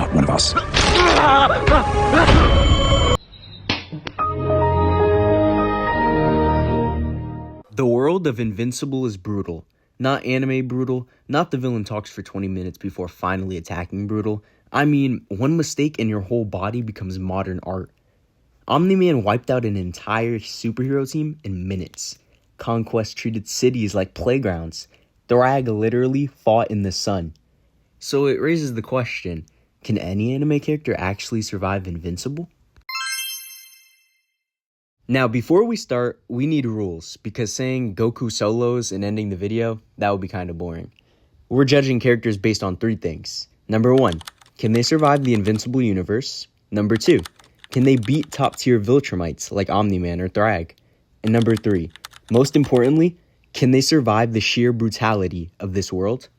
not one of us. The world of Invincible is brutal. Not anime brutal, not the villain talks for 20 minutes before finally attacking brutal. I mean, one mistake and your whole body becomes modern art. Omni-Man wiped out an entire superhero team in minutes. Conquest treated cities like playgrounds. Thragg literally fought in the sun. So it raises the question, can any anime character actually survive Invincible? Now, before we start, we need rules, because saying Goku solos and ending the video, that would be kind of boring. We're judging characters based on 3 things. Number 1, can they survive the Invincible universe? Number 2, can they beat top-tier Viltrumites like Omni-Man or Thragg? And number 3, most importantly, can they survive the sheer brutality of this world?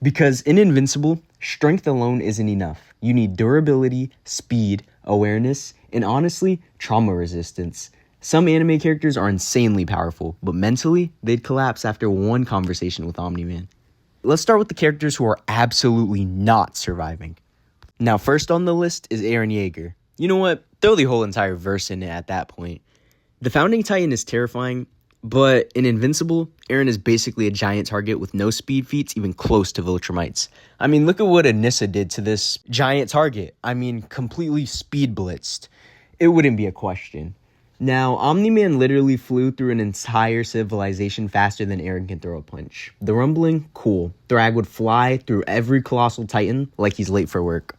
Because in Invincible, strength alone isn't enough. You need durability, speed, awareness, and honestly, trauma resistance. Some anime characters are insanely powerful, but mentally, they'd collapse after one conversation with Omni-Man. Let's start with the characters who are absolutely not surviving. Now, first on the list is Eren Yeager. You know what? Throw the whole entire verse in it at that point. The Founding Titan is terrifying, but in Invincible, Eren is basically a giant target with no speed feats even close to Viltrumites. I mean, look at what Anissa did to this giant target. I mean, completely speed blitzed. It wouldn't be a question. Now, Omni-Man literally flew through an entire civilization faster than Eren can throw a punch. The rumbling? Cool. Thragg would fly through every colossal titan like he's late for work.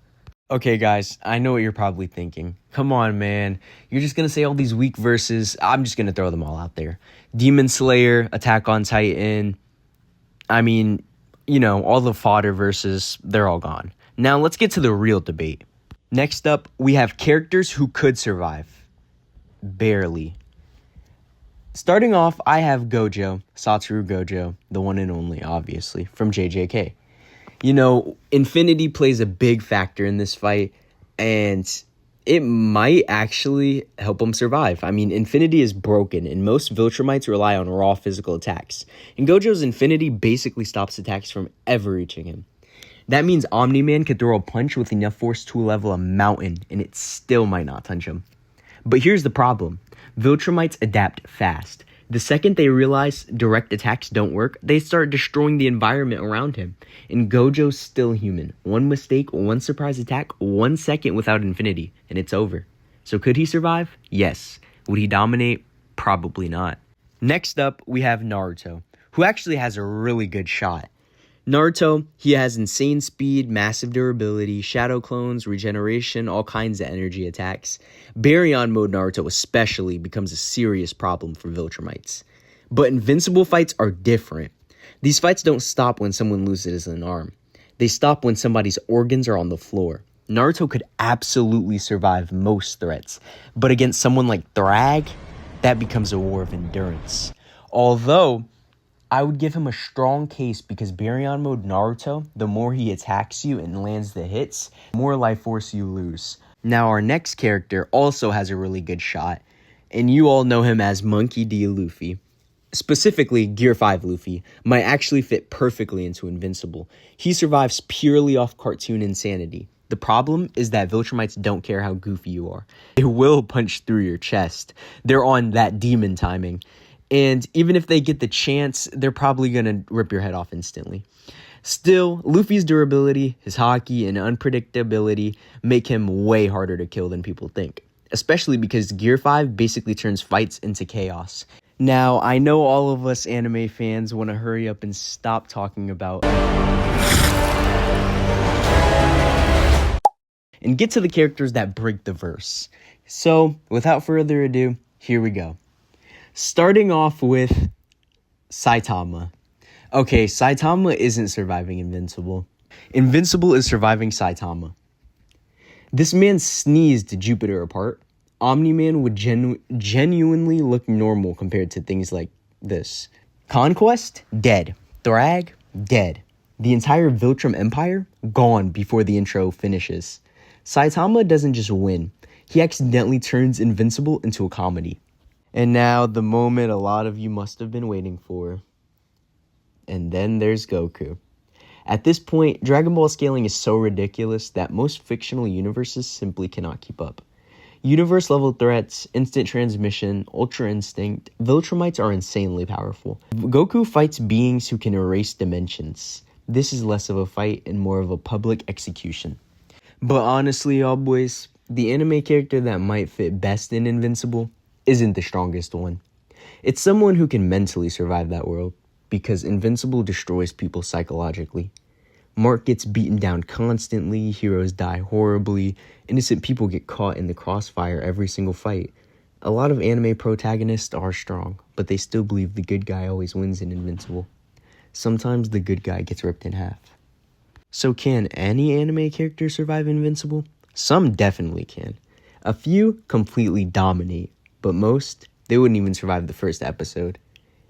Okay, guys, I know what you're probably thinking. Come on, man. You're just going to say all these weak verses. I'm just going to throw them all out there. Demon Slayer, Attack on Titan. I mean, you know, all the fodder verses, they're all gone. Now, let's get to the real debate. Next up, we have characters who could survive. Barely. Starting off, I have Gojo, Satoru Gojo, the one and only, obviously, from JJK. You know, Infinity plays a big factor in this fight, and it might actually help him survive. I mean, Infinity is broken, and most Viltrumites rely on raw physical attacks. And Gojo's Infinity basically stops attacks from ever reaching him. That means Omni-Man could throw a punch with enough force to level a mountain, and it still might not touch him. But here's the problem. Viltrumites adapt fast. The second they realize direct attacks don't work, they start destroying the environment around him. And Gojo's still human. One mistake, one surprise attack, 1 second without Infinity, and it's over. So could he survive? Yes. Would he dominate? Probably not. Next up, we have Naruto, who actually has a really good shot. Naruto, he has insane speed, massive durability, shadow clones, regeneration, all kinds of energy attacks. Baryon mode Naruto especially becomes a serious problem for Viltrumites. But Invincible fights are different. These fights don't stop when someone loses an arm. They stop when somebody's organs are on the floor. Naruto could absolutely survive most threats, but against someone like Thragg, that becomes a war of endurance. Although, I would give him a strong case because Baryon mode Naruto, the more he attacks you and lands the hits, the more life force you lose. Now our next character also has a really good shot, and you all know him as Monkey D. Luffy. Specifically, Gear 5 Luffy might actually fit perfectly into Invincible. He survives purely off cartoon insanity. The problem is that Viltrumites don't care how goofy you are. They will punch through your chest. They're on that demon timing. And even if they get the chance, they're probably going to rip your head off instantly. Still, Luffy's durability, his haki, and unpredictability make him way harder to kill than people think. Especially because Gear 5 basically turns fights into chaos. Now, I know all of us anime fans want to hurry up and stop talking about and get to the characters that break the verse. So, without further ado, here we go. Starting off with Saitama. Okay, Saitama isn't surviving Invincible. Invincible is surviving Saitama. This man sneezed Jupiter apart. Omni-Man would genuinely look normal compared to things like this. Conquest? Dead. Thragg? Dead. The entire Viltrum Empire? Gone before the intro finishes. Saitama doesn't just win. He accidentally turns Invincible into a comedy. And now, the moment a lot of you must have been waiting for. And then there's Goku. At this point, Dragon Ball scaling is so ridiculous that most fictional universes simply cannot keep up. Universe-level threats, instant transmission, Ultra Instinct, Viltrumites are insanely powerful. Goku fights beings who can erase dimensions. This is less of a fight and more of a public execution. But honestly, y'all boys, the anime character that might fit best in Invincible isn't the strongest one. It's someone who can mentally survive that world, because Invincible destroys people psychologically. Mark gets beaten down constantly, heroes die horribly, innocent people get caught in the crossfire every single fight. A lot of anime protagonists are strong, but they still believe the good guy always wins in Invincible. Sometimes the good guy gets ripped in half. So can any anime character survive Invincible? Some definitely can. A few completely dominate, but most, they wouldn't even survive the first episode.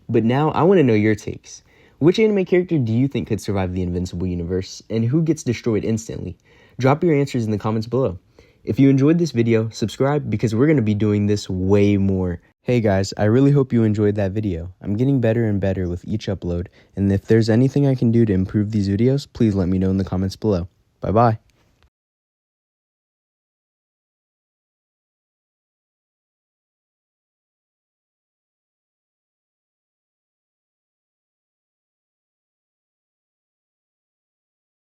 But now I want to know your takes. Which anime character do you think could survive the Invincible universe, and who gets destroyed instantly? Drop your answers in the comments below. If you enjoyed this video, subscribe because we're going to be doing this way more. Hey guys, I really hope you enjoyed that video. I'm getting better and better with each upload, and if there's anything I can do to improve these videos, please let me know in the comments below. Bye bye.